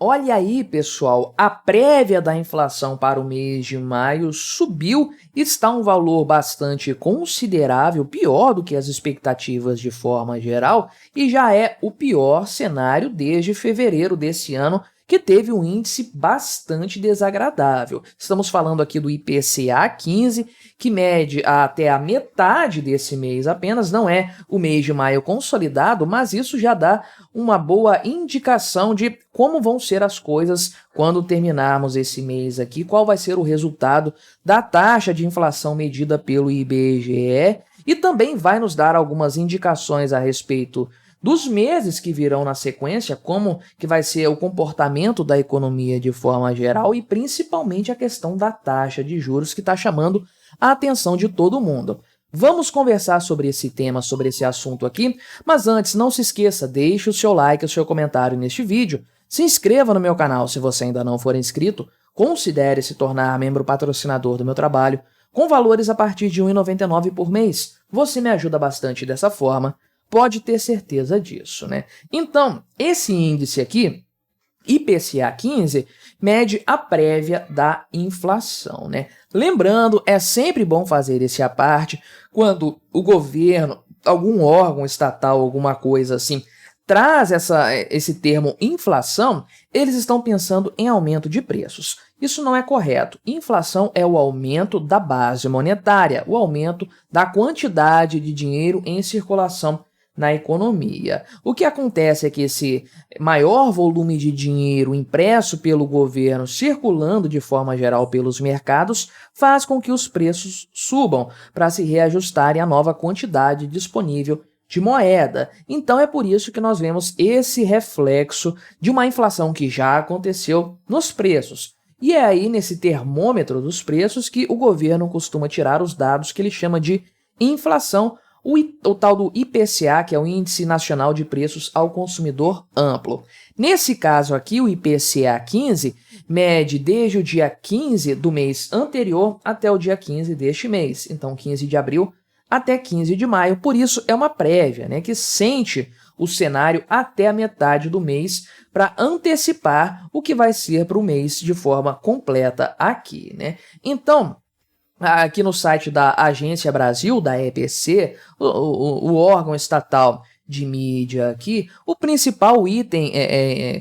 Olha aí, pessoal, a prévia da inflação para o mês de maio subiu e está um valor bastante considerável, pior do que as expectativas de forma geral, e já é o pior cenário desde fevereiro desse ano, que teve um índice bastante desagradável. Estamos falando aqui do IPCA 15, que mede até a metade desse mês apenas, não é o mês de maio consolidado, mas isso já dá uma boa indicação de como vão ser as coisas quando terminarmos esse mês aqui, qual vai ser o resultado da taxa de inflação medida pelo IBGE e também vai nos dar algumas indicações a respeito dos meses que virão na sequência, como que vai ser o comportamento da economia de forma geral e principalmente a questão da taxa de juros que está chamando a atenção de todo mundo. Vamos conversar sobre esse tema, sobre esse assunto aqui, mas antes não se esqueça, deixe o seu like, o seu comentário neste vídeo, se inscreva no meu canal se você ainda não for inscrito, considere se tornar membro patrocinador do meu trabalho, com valores a partir de R$ 1,99 por mês. Você me ajuda bastante dessa forma, pode ter certeza disso, né? Então, esse índice aqui, IPCA 15, mede a prévia da inflação, né? Lembrando, é sempre bom fazer esse à parte quando o governo, algum órgão estatal, alguma coisa assim, traz esse termo inflação, eles estão pensando em aumento de preços. Isso não é correto. Inflação é o aumento da base monetária, o aumento da quantidade de dinheiro em circulação na economia. O que acontece é que esse maior volume de dinheiro impresso pelo governo circulando de forma geral pelos mercados faz com que os preços subam para se reajustarem à nova quantidade disponível de moeda. Então é por isso que nós vemos esse reflexo de uma inflação que já aconteceu nos preços. E é aí nesse termômetro dos preços que o governo costuma tirar os dados que ele chama de inflação, o tal do IPCA, que é o Índice Nacional de Preços ao Consumidor Amplo. Nesse caso aqui, o IPCA 15 mede desde o dia 15 do mês anterior até o dia 15 deste mês, então 15 de abril até 15 de maio, por isso é uma prévia, né, que sente o cenário até a metade do mês para antecipar o que vai ser para o mês de forma completa aqui, né? Então, aqui no site da Agência Brasil, da EBC, o órgão estatal de mídia aqui, o principal item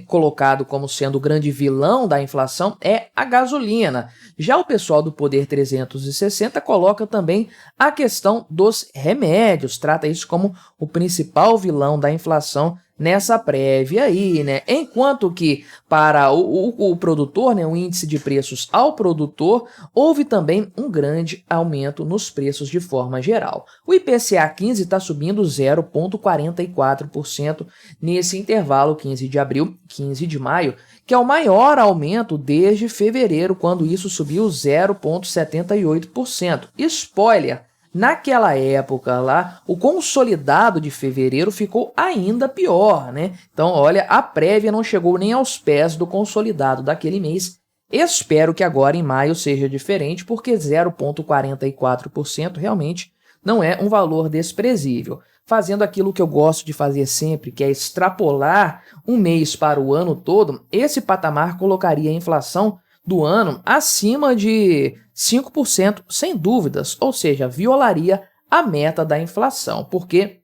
colocado como sendo o grande vilão da inflação é a gasolina. Já o pessoal do Poder 360 coloca também a questão dos remédios, trata isso como o principal vilão da inflação nessa prévia aí, né? Enquanto que para o produtor, né, o índice de preços ao produtor, houve também um grande aumento nos preços de forma geral. O IPCA 15 está subindo 0,44% nesse intervalo 15 de abril, 15 de maio, que é o maior aumento desde fevereiro, quando isso subiu 0,78%. Spoiler! Naquela época lá, o consolidado de fevereiro ficou ainda pior, né? Então, olha, a prévia não chegou nem aos pés do consolidado daquele mês. Espero que agora em maio seja diferente, porque 0,44% realmente não é um valor desprezível. Fazendo aquilo que eu gosto de fazer sempre, que é extrapolar um mês para o ano todo, esse patamar colocaria a inflação do ano acima de 5%, sem dúvidas, ou seja, violaria a meta da inflação, porque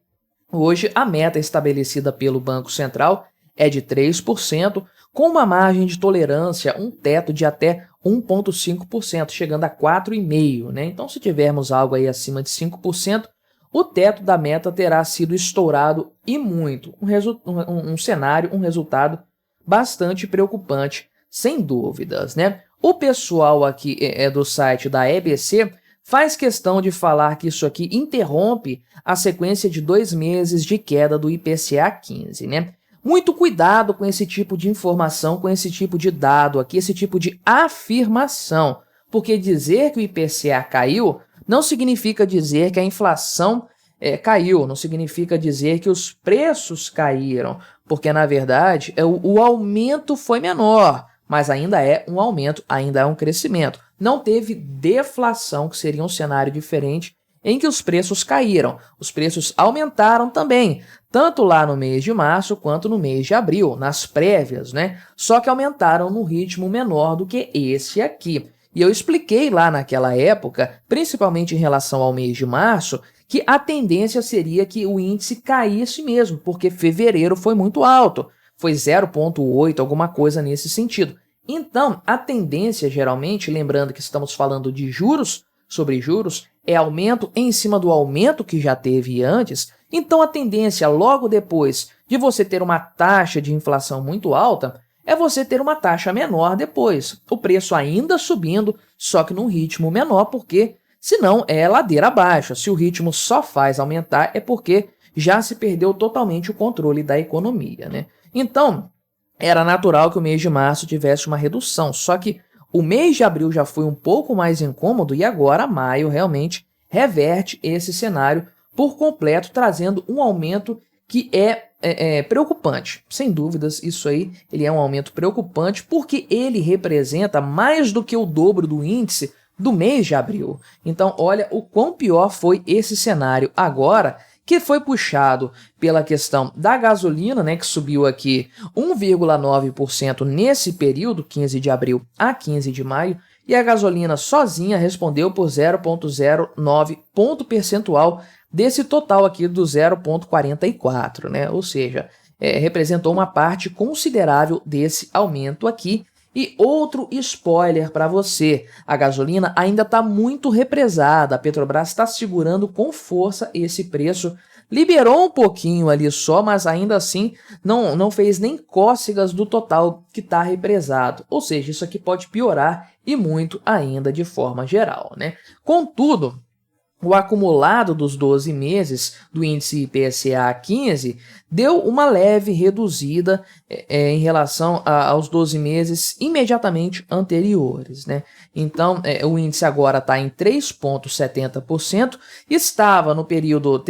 hoje a meta estabelecida pelo Banco Central é de 3%, com uma margem de tolerância, um teto de até 1,5%, chegando a 4,5%, né? Então, se tivermos algo aí acima de 5%, o teto da meta terá sido estourado e muito. Um cenário, um resultado bastante preocupante, sem dúvidas, né? O pessoal aqui do site da EBC faz questão de falar que isso aqui interrompe a sequência de 2 meses de queda do IPCA 15, né? Muito cuidado com esse tipo de informação, com esse tipo de dado aqui, esse tipo de afirmação, porque dizer que o IPCA caiu não significa dizer que a inflação caiu, não significa dizer que os preços caíram, porque na verdade o aumento foi menor, mas ainda é um aumento, ainda é um crescimento. Não teve deflação, que seria um cenário diferente em que os preços caíram. Os preços aumentaram também, tanto lá no mês de março quanto no mês de abril, nas prévias, né? Só que aumentaram num ritmo menor do que esse aqui. E eu expliquei lá naquela época, principalmente em relação ao mês de março, que a tendência seria que o índice caísse mesmo, porque fevereiro foi muito alto, foi 0,8, alguma coisa nesse sentido. Então, a tendência geralmente, lembrando que estamos falando de juros sobre juros, é aumento em cima do aumento que já teve antes. Então, a tendência logo depois de você ter uma taxa de inflação muito alta é você ter uma taxa menor depois. O preço ainda subindo, só que num ritmo menor, porque senão é ladeira abaixo. Se o ritmo só faz aumentar, é porque já se perdeu totalmente o controle da economia, né? Então, era natural que o mês de março tivesse uma redução, só que o mês de abril já foi um pouco mais incômodo e agora maio realmente reverte esse cenário por completo, trazendo um aumento que é preocupante. Sem dúvidas, isso aí ele é um aumento preocupante porque ele representa mais do que o dobro do índice do mês de abril. Então, olha o quão pior foi esse cenário agora, que foi puxado pela questão da gasolina, né, que subiu aqui 1,9% nesse período, 15 de abril a 15 de maio, e a gasolina sozinha respondeu por 0,09 ponto percentual desse total aqui do 0,44, né? Ou seja, representou uma parte considerável desse aumento aqui. E outro spoiler para você, a gasolina ainda está muito represada, a Petrobras está segurando com força esse preço, liberou um pouquinho ali só, mas ainda assim não fez nem cócegas do total que está represado, ou seja, isso aqui pode piorar e muito ainda de forma geral, né? Contudo, o acumulado dos 12 meses do índice IPCA 15 deu uma leve reduzida em relação aos 12 meses imediatamente anteriores, né? Então, o índice agora está em 3,70%, estava no período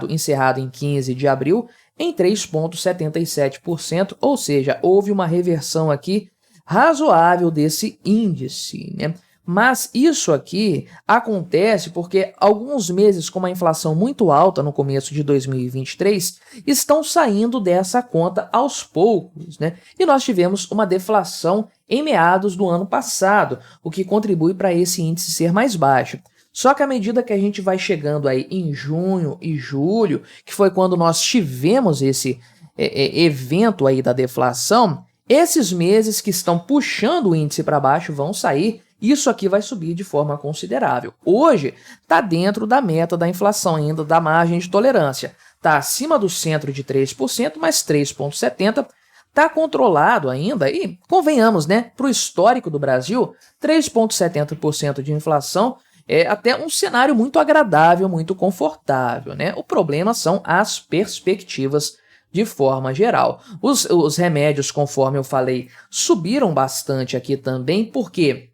encerrado em 15 de abril, em 3,77%, ou seja, houve uma reversão aqui razoável desse índice, né? Mas isso aqui acontece porque alguns meses com uma inflação muito alta no começo de 2023 estão saindo dessa conta aos poucos, né? E nós tivemos uma deflação em meados do ano passado, o que contribui para esse índice ser mais baixo. Só que à medida que a gente vai chegando aí em junho e julho, que foi quando nós tivemos esse evento aí da deflação, esses meses que estão puxando o índice para baixo vão sair. Isso aqui vai subir de forma considerável. Hoje, está dentro da meta da inflação, ainda da margem de tolerância. Está acima do centro de 3%, mas 3,70%. Está controlado ainda e, convenhamos, né, para o histórico do Brasil, 3,70% de inflação é até um cenário muito agradável, muito confortável, né? O problema são as perspectivas de forma geral. Os remédios, conforme eu falei, subiram bastante aqui também, porque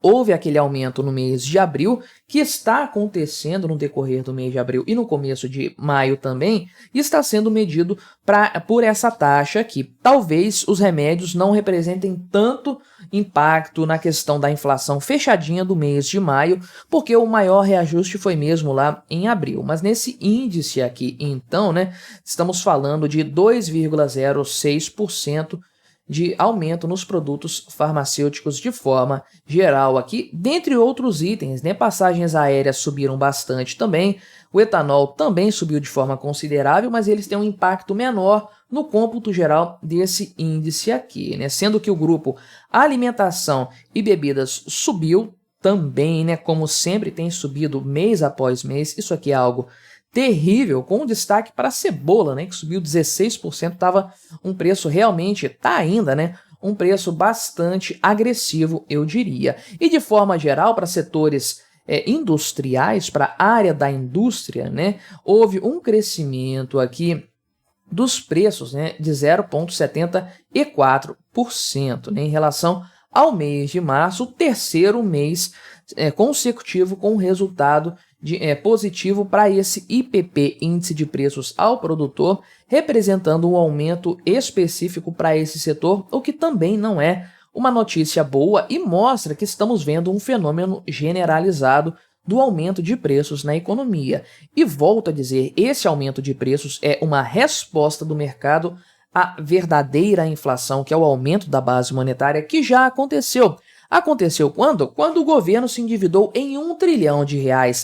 houve aquele aumento no mês de abril, que está acontecendo no decorrer do mês de abril e no começo de maio também, e está sendo medido por essa taxa aqui. Talvez os remédios não representem tanto impacto na questão da inflação fechadinha do mês de maio, porque o maior reajuste foi mesmo lá em abril. Mas nesse índice aqui, então, né, estamos falando de 2,06% de aumento nos produtos farmacêuticos de forma geral aqui, dentre outros itens, né? Passagens aéreas subiram bastante também, o etanol também subiu de forma considerável, mas eles têm um impacto menor no cômputo geral desse índice aqui, né? Sendo que o grupo alimentação e bebidas subiu também, né? Como sempre tem subido mês após mês, isso aqui é algo terrível, com destaque para a cebola, né, que subiu 16%, estava um preço realmente, está ainda, né, um preço bastante agressivo, eu diria. E de forma geral, para setores industriais, para a área da indústria, né, houve um crescimento aqui dos preços, né, de 0,74%, né, em relação ao mês de março, o terceiro mês consecutivo com resultado positivo para esse IPP, Índice de Preços ao Produtor, representando um aumento específico para esse setor, o que também não é uma notícia boa e mostra que estamos vendo um fenômeno generalizado do aumento de preços na economia. E volto a dizer, esse aumento de preços é uma resposta do mercado à verdadeira inflação, que é o aumento da base monetária, que já aconteceu. Aconteceu quando? Quando o governo se endividou em R$ 1 trilhão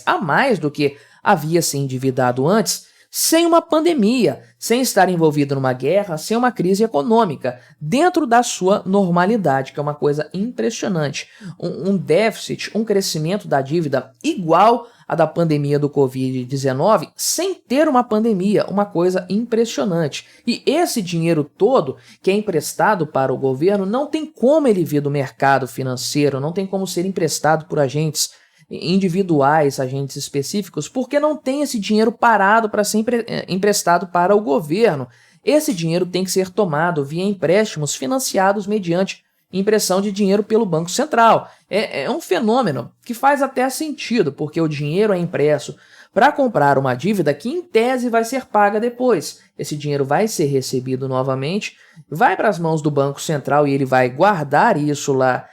a mais do que havia se endividado antes, sem uma pandemia, sem estar envolvido numa guerra, sem uma crise econômica, dentro da sua normalidade, que é uma coisa impressionante. Um déficit, um crescimento da dívida igual à da pandemia do Covid-19, sem ter uma pandemia, uma coisa impressionante. E esse dinheiro todo que é emprestado para o governo não tem como ele vir do mercado financeiro, não tem como ser emprestado por agentes individuais, agentes específicos, porque não tem esse dinheiro parado para ser emprestado para o governo. Esse dinheiro tem que ser tomado via empréstimos financiados mediante impressão de dinheiro pelo Banco Central. É um fenômeno que faz até sentido, porque o dinheiro é impresso para comprar uma dívida que, em tese, vai ser paga depois. Esse dinheiro vai ser recebido novamente, vai para as mãos do Banco Central e ele vai guardar isso lá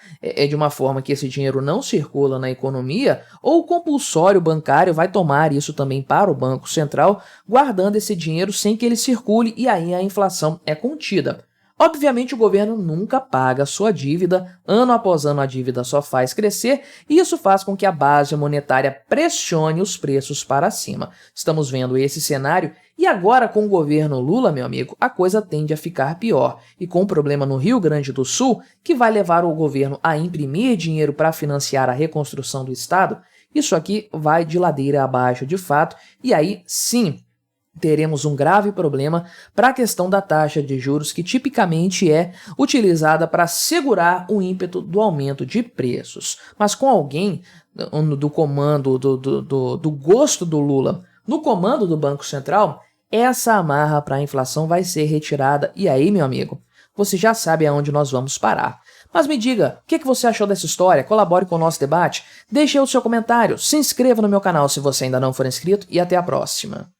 de uma forma que esse dinheiro não circula na economia, ou o compulsório bancário vai tomar isso também para o Banco Central, guardando esse dinheiro sem que ele circule, e aí a inflação é contida. Obviamente, o governo nunca paga a sua dívida, ano após ano a dívida só faz crescer, e isso faz com que a base monetária pressione os preços para cima. Estamos vendo esse cenário, e agora com o governo Lula, meu amigo, a coisa tende a ficar pior. E com o problema no Rio Grande do Sul, que vai levar o governo a imprimir dinheiro para financiar a reconstrução do Estado, isso aqui vai de ladeira abaixo de fato, e aí sim, teremos um grave problema para a questão da taxa de juros, que tipicamente é utilizada para segurar o ímpeto do aumento de preços. Mas com alguém do comando, do gosto do Lula, no comando do Banco Central, essa amarra para a inflação vai ser retirada. E aí, meu amigo, você já sabe aonde nós vamos parar. Mas me diga, o que você achou dessa história? Colabore com o nosso debate, deixe aí o seu comentário, se inscreva no meu canal se você ainda não for inscrito e até a próxima.